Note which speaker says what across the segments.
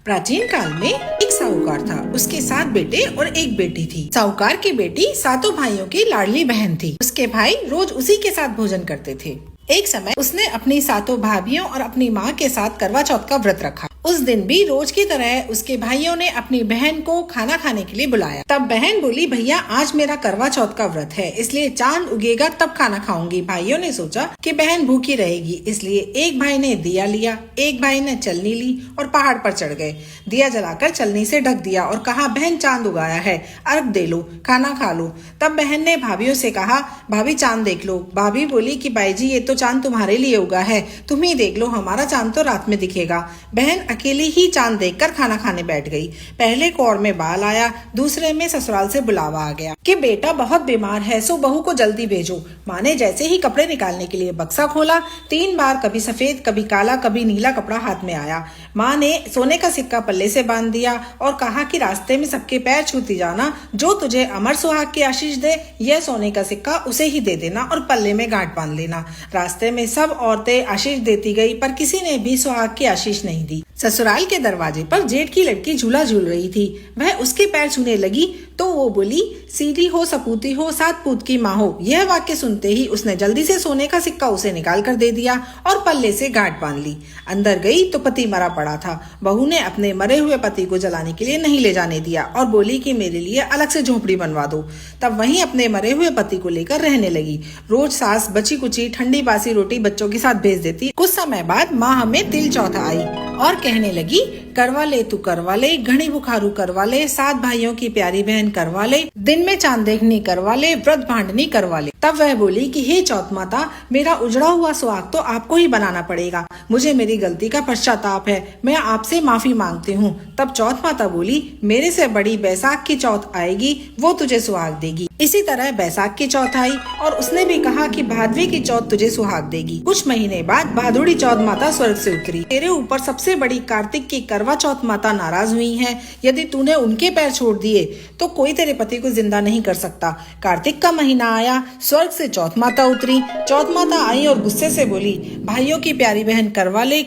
Speaker 1: प्राचीन काल में एक साहूकार था। उसके 7 बेटे और एक बेटी थी। साहूकार की बेटी सातों भाइयों की लाडली बहन थी। उसके भाई रोज उसी के साथ भोजन करते थे। एक समय उसने अपनी सातों भाभियों और अपनी माँ के साथ करवा चौथ का व्रत रखा। उस दिन भी रोज की तरह उसके भाइयों ने अपनी बहन को खाना खाने के लिए बुलाया। तब बहन बोली, भैया आज मेरा करवा चौथ का व्रत है, इसलिए चांद उगेगा तब खाना खाऊंगी। भाइयों ने सोचा कि बहन भूखी रहेगी, इसलिए एक भाई ने दिया लिया, एक भाई ने चलनी ली और पहाड़ पर चढ़ गए। दिया जलाकर चलनी से ढक दिया और कहा, बहन चांद उगाया है, अर्घ दे लो, खाना खा लो। तब बहन ने भाभियों से कहा, भाभी चांद देख लो। भाभी बोली कि बाई जी ये तो चांद तुम्हारे लिए उगा है, तुम ही देख लो, हमारा चांद तो रात में दिखेगा। बहन अकेली ही चांद देखकर खाना खाने बैठ गई। पहले कौर में बाल आया, दूसरे में ससुराल से बुलावा आ गया कि बेटा बहुत बीमार है, सो बहू को जल्दी भेजो। माँ ने जैसे ही कपड़े निकालने के लिए बक्सा खोला, 3 बार कभी सफेद कभी काला कभी नीला कपड़ा हाथ में आया। माँ ने सोने का सिक्का पल्ले से बांध दिया और कहा कि रास्ते में सबके पैर छूती जाना, जो तुझे अमर सुहाग की आशीष दे यह सोने का सिक्का उसे ही दे देना और पल्ले में गांठ बांध लेना। रास्ते में सब औरतें आशीष देती गई, पर किसी ने भी सुहाग की आशीष नहीं दी। ससुराल के दरवाजे पर जेठ की लड़की झूला झूल रही थी। वह उसके पैर छूने लगी तो वो बोली, सीधी हो सपूती हो 7 पूत की माँ हो। यह वाक्य सुनते ही उसने जल्दी से सोने का सिक्का उसे निकाल कर दे दिया और पल्ले से गांठ बांध ली। अंदर गई तो पति मरा पड़ा था। बहू ने अपने मरे हुए पति को जलाने के लिए नहीं ले जाने दिया और बोली कि मेरे लिए अलग से झोपड़ी बनवा दो। तब वहीं अपने मरे हुए पति को लेकर रहने लगी। रोज सास बची कुची ठंडी बासी रोटी बच्चों के साथ भेज देती। कुछ समय बाद माँ हमें तिल चौथा आई और कहने लगी, करवा ले तू करवा ले, घड़ी बुखारू करवा ले, 7 भाइयों की प्यारी बहन करवा ले, दिन में चांद देखनी करवा ले, व्रत भांडनी करवा ले। तब वह बोली कि हे चौथ माता, मेरा उजड़ा हुआ सुहाग तो आपको ही बनाना पड़ेगा। मुझे मेरी गलती का पश्चाताप है, मैं आपसे माफी मांगती हूँ। तब चौथ माता बोली, मेरे से बड़ी बैसाख की चौथ आएगी, वो तुझे सुहाग देगी। इसी तरह बैसाख की चौथ आई और उसने भी कहा कि भादवी की चौथ तुझे सुहाग देगी। कुछ महीने बाद भादुड़ी चौथ माता स्वर्ग से उतरी। तेरे ऊपर सबसे बड़ी कार्तिक की करवा चौथ माता नाराज हुई है। यदि तूने उनके पैर छोड़ दिए तो कोई तेरे पति को जिंदा नहीं कर सकता। कार्तिक का महीना आया, स्वर्ग से चौथ माता उतरी। चौथ माता आई और गुस्से से बोली, भाइयों की प्यारी बहन करवा ले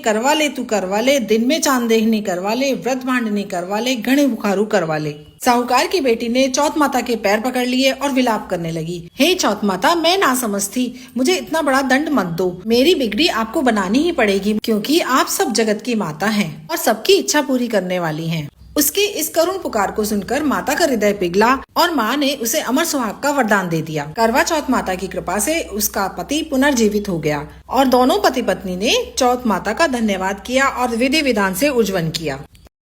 Speaker 1: तू करवा ले, दिन में चांद देखनी करवा ले, व्रत भांडनी करवा ले, घड़े बुखारू करवा ले। साहूकार की बेटी ने चौथ माता के पैर पकड़ लिए और विलाप करने लगी, हे चौथ माता, मैं ना समझती, मुझे इतना बड़ा दंड मत दो। मेरी बिगड़ी आपको बनानी ही पड़ेगी, क्योंकि आप सब जगत की माता हैं और सबकी इच्छा पूरी करने वाली हैं। उसकी इस करुण पुकार को सुनकर माता का हृदय पिघला और माँ ने उसे अमर सुहाग का वरदान दे दिया। करवा चौथ माता की कृपा से उसका पति पुनर्जीवित हो गया और दोनों पति पत्नी ने चौथ माता का धन्यवाद किया और विधि विधान से उज्जवल किया।